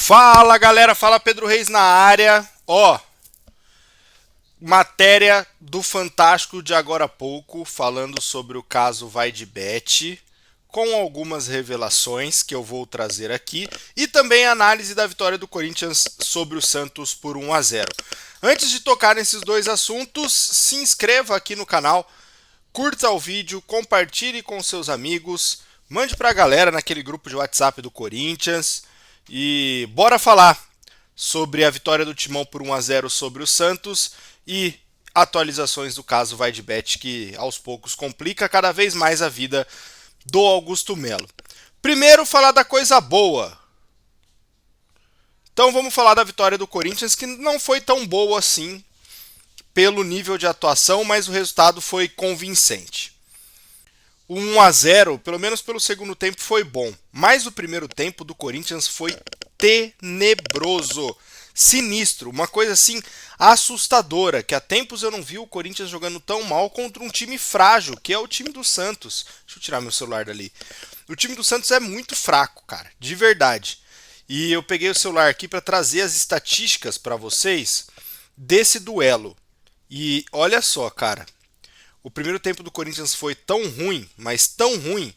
Fala galera, fala Pedro Reis na área. Matéria do Fantástico de agora há pouco, falando sobre o caso Vai de Bet, com algumas revelações que eu vou trazer aqui, e também a análise da vitória do Corinthians sobre o Santos por 1-0. Antes de tocar nesses dois assuntos, se inscreva aqui no canal, curta o vídeo, compartilhe com seus amigos, mande pra galera naquele grupo de WhatsApp do Corinthians e bora falar sobre a vitória do Timão por 1-0 sobre o Santos e atualizações do caso Vai de Bet, que aos poucos complica cada vez mais a vida do Augusto Melo. Primeiro, falar da coisa boa. Então vamos falar da vitória do Corinthians, que não foi tão boa assim pelo nível de atuação, mas o resultado foi convincente. O 1-0, pelo menos pelo segundo tempo, foi bom. Mas o primeiro tempo do Corinthians foi tenebroso, sinistro, uma coisa assim assustadora, que há tempos eu não vi o Corinthians jogando tão mal contra um time frágil, que é o time do Santos. Deixa eu tirar meu celular dali. O time do Santos é muito fraco, cara, de verdade. E eu peguei o celular aqui para trazer as estatísticas para vocês desse duelo. E olha só, cara, o primeiro tempo do Corinthians foi tão ruim, mas tão ruim,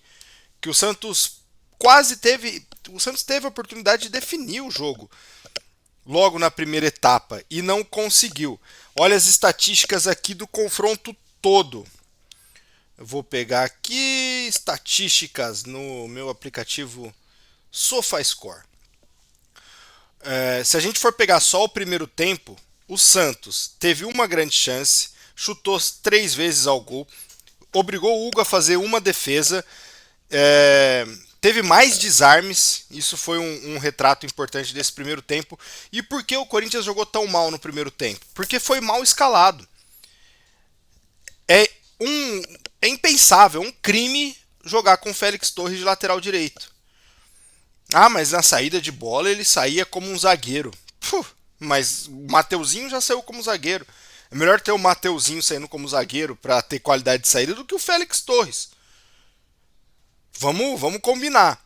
que o Santos quase teve. O Santos teve a oportunidade de definir o jogo logo na primeira etapa e não conseguiu. Olha as estatísticas aqui do confronto todo. Eu vou pegar aqui estatísticas no meu aplicativo SofaScore. Se a gente for pegar só o primeiro tempo, o Santos teve uma grande chance, chutou 3 vezes ao gol, obrigou o Hugo a fazer uma defesa, teve mais desarmes, isso foi um retrato importante desse primeiro tempo. E por que o Corinthians jogou tão mal no primeiro tempo? Porque foi mal escalado. É, é impensável, um crime jogar com o Félix Torres de lateral direito. Ah, mas na saída de bola ele saía como um zagueiro. Mas o Mateuzinho já saiu como zagueiro. É melhor ter o Mateuzinho saindo como zagueiro para ter qualidade de saída do que o Félix Torres. Vamos combinar.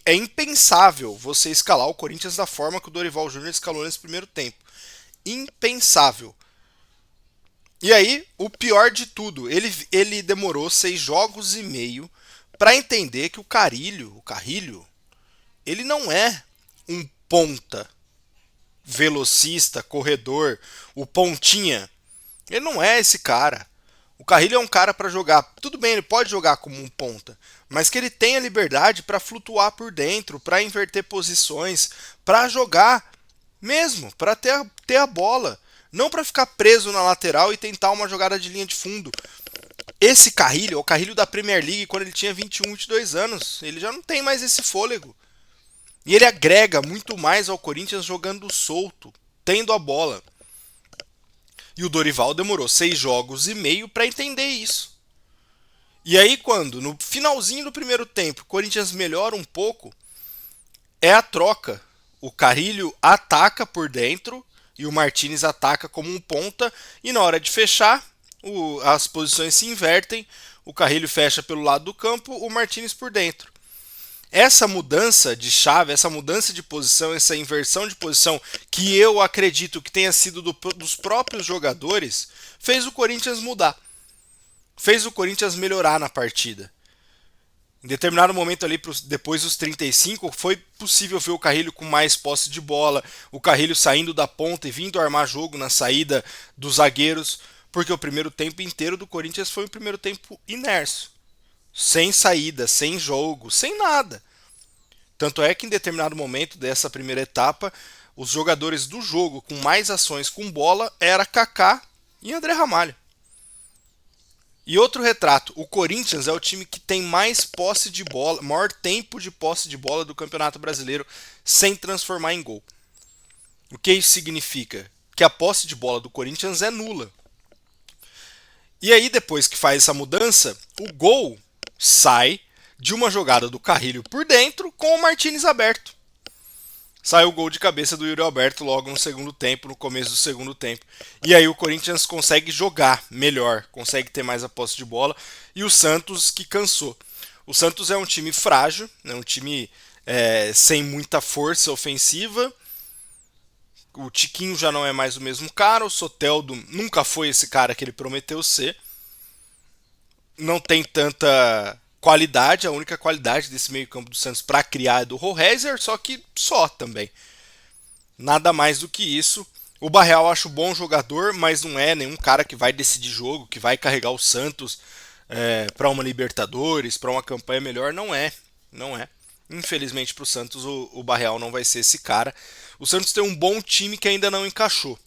É impensável você escalar o Corinthians da forma que o Dorival Júnior escalou nesse primeiro tempo. Impensável. E aí, o pior de tudo, ele demorou 6 jogos e meio para entender que o Carrilho, ele não é um ponta, velocista, corredor, o pontinha. Ele não é esse cara. O Carrilho é um cara para jogar. Tudo bem, ele pode jogar como um ponta, mas que ele tenha liberdade para flutuar por dentro, para inverter posições, para jogar mesmo, para ter a bola, não para ficar preso na lateral e tentar uma jogada de linha de fundo. Esse Carrilho é o Carrilho da Premier League quando ele tinha 21, 22 anos. Ele já não tem mais esse fôlego. E ele agrega muito mais ao Corinthians jogando solto, tendo a bola. E o Dorival demorou 6 jogos e meio para entender isso. E aí quando, no finalzinho do primeiro tempo, o Corinthians melhora um pouco, é a troca. O Carrilho ataca por dentro e o Martínez ataca como um ponta. E na hora de fechar, as posições se invertem. O Carrilho fecha pelo lado do campo, o Martínez por dentro. Essa mudança de chave, essa mudança de posição, essa inversão de posição, que eu acredito que tenha sido dos próprios jogadores, fez o Corinthians mudar. Fez o Corinthians melhorar na partida. Em determinado momento ali, depois dos 35, foi possível ver o Carrilho com mais posse de bola, o Carrilho saindo da ponta e vindo armar jogo na saída dos zagueiros, porque o primeiro tempo inteiro do Corinthians foi um primeiro tempo inércio. Sem saída, sem jogo, sem nada. Tanto é que em determinado momento dessa primeira etapa, os jogadores do jogo com mais ações com bola era Kaká e André Ramalho. E outro retrato, o Corinthians é o time que tem mais posse de bola, maior tempo de posse de bola do Campeonato Brasileiro sem transformar em gol. O que isso significa? Que a posse de bola do Corinthians é nula. E aí depois que faz essa mudança, o gol sai de uma jogada do Carrilho por dentro com o Martínez aberto. Sai o gol de cabeça do Yuri Alberto logo no segundo tempo, no começo do segundo tempo. E aí o Corinthians consegue jogar melhor, consegue ter mais a posse de bola. E o Santos que cansou. O Santos é um time frágil, é um time sem muita força ofensiva. O Tiquinho já não é mais o mesmo cara, o Soteldo nunca foi esse cara que ele prometeu ser. Não tem tanta qualidade, a única qualidade desse meio-campo do Santos para criar é do Roheiser, só que só também. Nada mais do que isso. O Barreal eu acho bom jogador, mas não é nenhum cara que vai decidir jogo, que vai carregar o Santos para uma Libertadores, para uma campanha melhor. Não é, não é. Infelizmente para o Santos o Barreal não vai ser esse cara. O Santos tem um bom time que ainda não encaixou.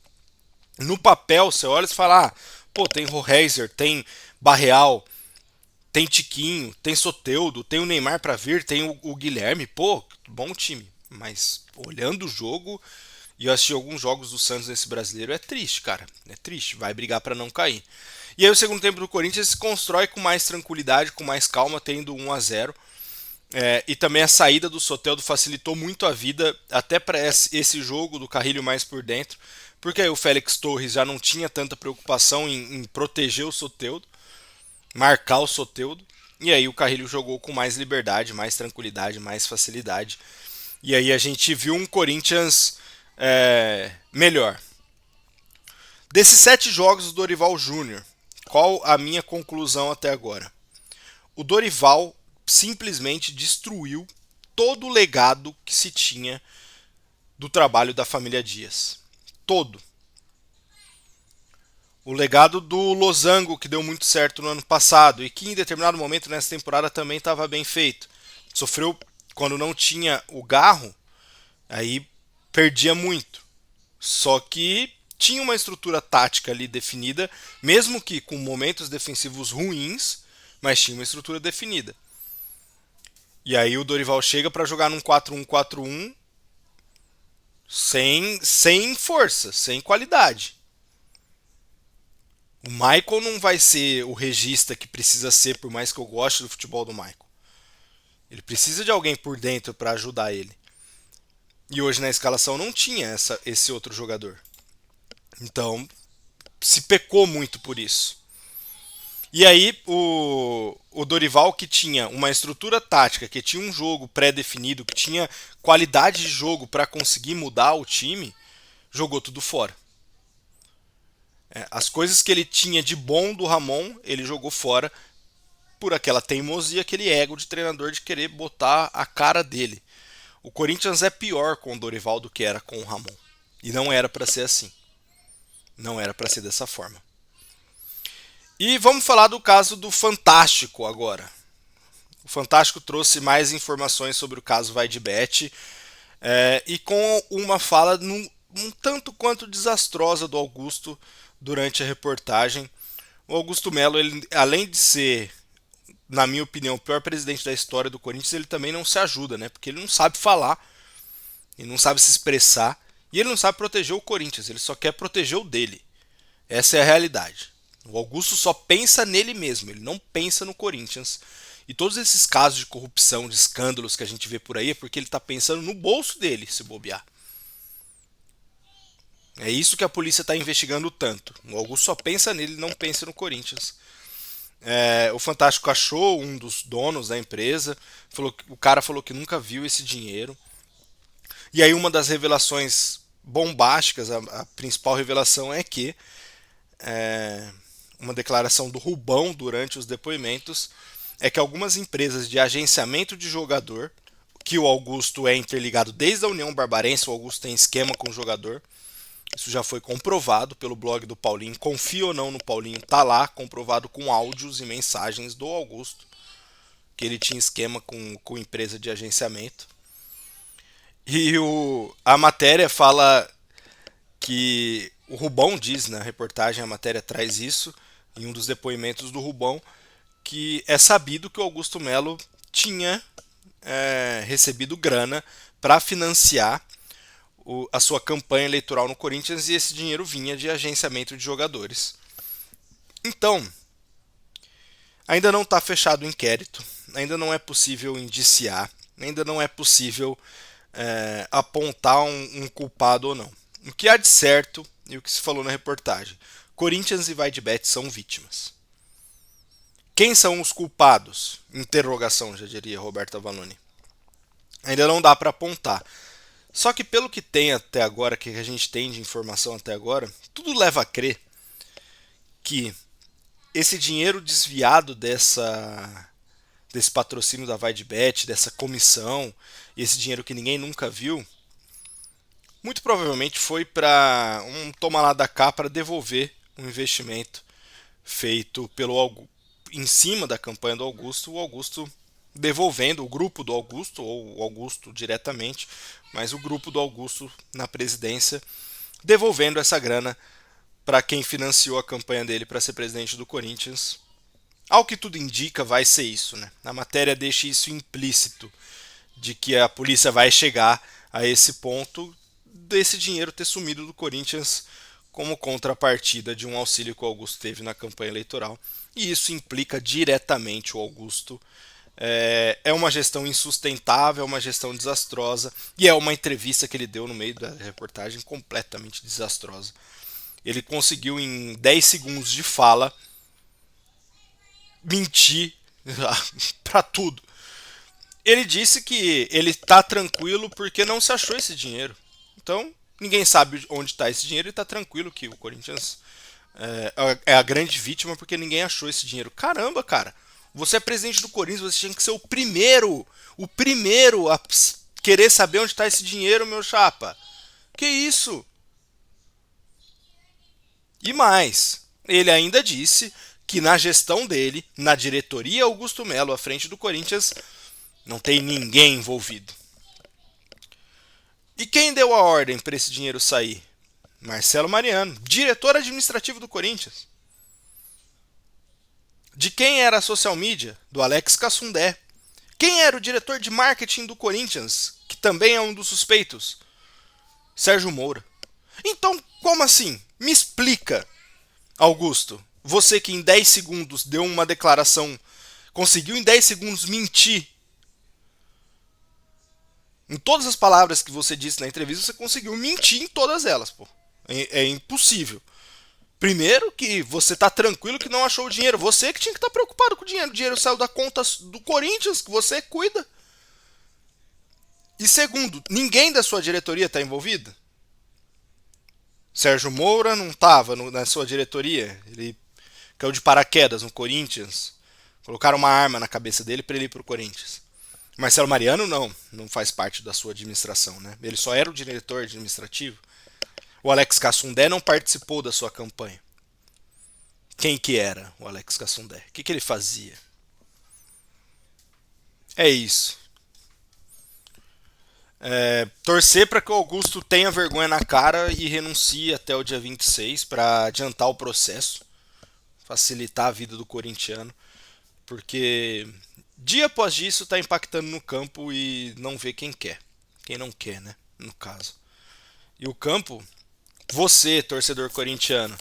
No papel, você olha e fala, pô, tem Roheiser, tem Barreal, tem Tiquinho, tem Soteldo, tem o Neymar para vir, tem o Guilherme, pô, bom time. Mas olhando o jogo, e eu assisti alguns jogos do Santos nesse brasileiro, é triste, cara. É triste, vai brigar para não cair. E aí o segundo tempo do Corinthians se constrói com mais tranquilidade, com mais calma, tendo 1-0. E também a saída do Soteldo facilitou muito a vida, até para esse jogo do Carrilho mais por dentro, porque aí o Félix Torres já não tinha tanta preocupação em proteger o Soteldo, marcar o Soteldo, e aí o Carrilho jogou com mais liberdade, mais tranquilidade, mais facilidade. E aí a gente viu um Corinthians melhor. Desses 7 jogos do Dorival Júnior, qual a minha conclusão até agora? O Dorival simplesmente destruiu todo o legado que se tinha do trabalho da família Dias. Todo. O legado do Losango, que deu muito certo no ano passado e que em determinado momento nessa temporada também estava bem feito. Sofreu quando não tinha o Garro, aí perdia muito. Só que tinha uma estrutura tática ali definida, mesmo que com momentos defensivos ruins, mas tinha uma estrutura definida. E aí o Dorival chega para jogar num 4-1-4-1 sem força, sem qualidade. O Michael não vai ser o regista que precisa ser, por mais que eu goste do futebol do Michael. Ele precisa de alguém por dentro para ajudar ele. E hoje na escalação não tinha esse outro jogador. Então se pecou muito por isso. E aí o Dorival, que tinha uma estrutura tática, que tinha um jogo pré-definido, que tinha qualidade de jogo para conseguir mudar o time, jogou tudo fora. As coisas que ele tinha de bom do Ramon, ele jogou fora por aquela teimosia, aquele ego de treinador de querer botar a cara dele. O Corinthians é pior com o Dorival do que era com o Ramon. E não era para ser assim. Não era para ser dessa forma. E vamos falar do caso do Fantástico agora. O Fantástico trouxe mais informações sobre o caso Vaidebet e com uma fala um tanto quanto desastrosa do Augusto durante a reportagem. O Augusto Melo, ele, além de ser, na minha opinião, o pior presidente da história do Corinthians, ele também não se ajuda, né? Porque ele não sabe falar, ele não sabe se expressar e ele não sabe proteger o Corinthians, ele só quer proteger o dele. Essa é a realidade. O Augusto só pensa nele mesmo, ele não pensa no Corinthians. E todos esses casos de corrupção, de escândalos que a gente vê por aí é porque ele está pensando no bolso dele, se bobear. É isso que a polícia está investigando tanto. O Augusto só pensa nele, não pensa no Corinthians. O Fantástico achou um dos donos da empresa, o cara falou que nunca viu esse dinheiro. E aí uma das revelações bombásticas, a principal revelação é que uma declaração do Rubão durante os depoimentos é que algumas empresas de agenciamento de jogador, que o Augusto é interligado desde a União Barbarense, o Augusto tem esquema com o jogador, isso já foi comprovado pelo blog do Paulinho, confia ou não no Paulinho, tá lá comprovado com áudios e mensagens do Augusto, que ele tinha esquema com empresa de agenciamento. E a matéria fala que o Rubão diz na reportagem, a matéria traz isso, em um dos depoimentos do Rubão, que é sabido que o Augusto Melo tinha recebido grana para financiar a sua campanha eleitoral no Corinthians e esse dinheiro vinha de agenciamento de jogadores. Então, ainda não está fechado o inquérito, ainda não é possível indiciar, ainda não é possível apontar um culpado ou não. O que há de certo, e o que se falou na reportagem, Corinthians e Vaidebet são vítimas. Quem são os culpados? Interrogação, já diria Roberto Avalone. Ainda não dá para apontar. Só que pelo que tem até agora, que a gente tem de informação até agora, tudo leva a crer que esse dinheiro desviado desse patrocínio da VideBet, dessa comissão, esse dinheiro que ninguém nunca viu, muito provavelmente foi para um toma lá da cá para devolver um investimento feito em cima da campanha do Augusto, o Augusto devolvendo o grupo do Augusto, ou o Augusto diretamente, mas o grupo do Augusto na presidência, devolvendo essa grana para quem financiou a campanha dele para ser presidente do Corinthians. Ao que tudo indica, vai ser isso, né? A matéria deixa isso implícito, de que a polícia vai chegar a esse ponto desse dinheiro ter sumido do Corinthians como contrapartida de um auxílio que o Augusto teve na campanha eleitoral. E isso implica diretamente o Augusto. É uma gestão insustentável, é uma gestão desastrosa, e é uma entrevista que ele deu no meio da reportagem completamente desastrosa. Ele conseguiu, em 10 segundos de fala, mentir para tudo. Ele disse que ele está tranquilo porque não se achou esse dinheiro. Então, ninguém sabe onde está esse dinheiro e está tranquilo que o Corinthians é a grande vítima porque ninguém achou esse dinheiro. Caramba, cara. Você é presidente do Corinthians, você tinha que ser o primeiro a querer saber onde está esse dinheiro, meu chapa. Que isso? E mais, ele ainda disse que na gestão dele, na diretoria Augusto Melo, à frente do Corinthians, não tem ninguém envolvido. E quem deu a ordem para esse dinheiro sair? Marcelo Mariano, diretor administrativo do Corinthians. De quem era a social media? Do Alex Cassundé. Quem era o diretor de marketing do Corinthians, que também é um dos suspeitos? Sérgio Moura. Então, como assim? Me explica, Augusto. Você que em 10 segundos deu uma declaração, conseguiu em 10 segundos mentir. Em todas as palavras que você disse na entrevista, você conseguiu mentir em todas elas, pô. É impossível. Primeiro, que você tá tranquilo que não achou o dinheiro. Você que tinha que estar preocupado com o dinheiro. O dinheiro saiu da conta do Corinthians, que você cuida. E segundo, ninguém da sua diretoria está envolvido? Sérgio Moura não estava na sua diretoria. Ele caiu de paraquedas no Corinthians. Colocaram uma arma na cabeça dele para ele ir pro Corinthians. Marcelo Mariano não faz parte da sua administração, né? Ele só era o diretor administrativo. O Alex Cassundé não participou da sua campanha. Quem que era o Alex Cassundé? O que ele fazia? É isso. Torcer para que o Augusto tenha vergonha na cara e renuncie até o dia 26 para adiantar o processo, facilitar a vida do corintiano, porque dia após dia isso está impactando no campo e não vê quem quer. Quem não quer, né? No caso. E o campo, você, torcedor corintiano,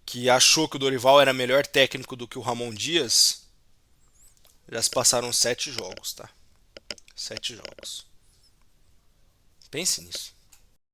que achou que o Dorival era melhor técnico do que o Ramon Dias, já se passaram 7 jogos, tá? 7 jogos. Pense nisso.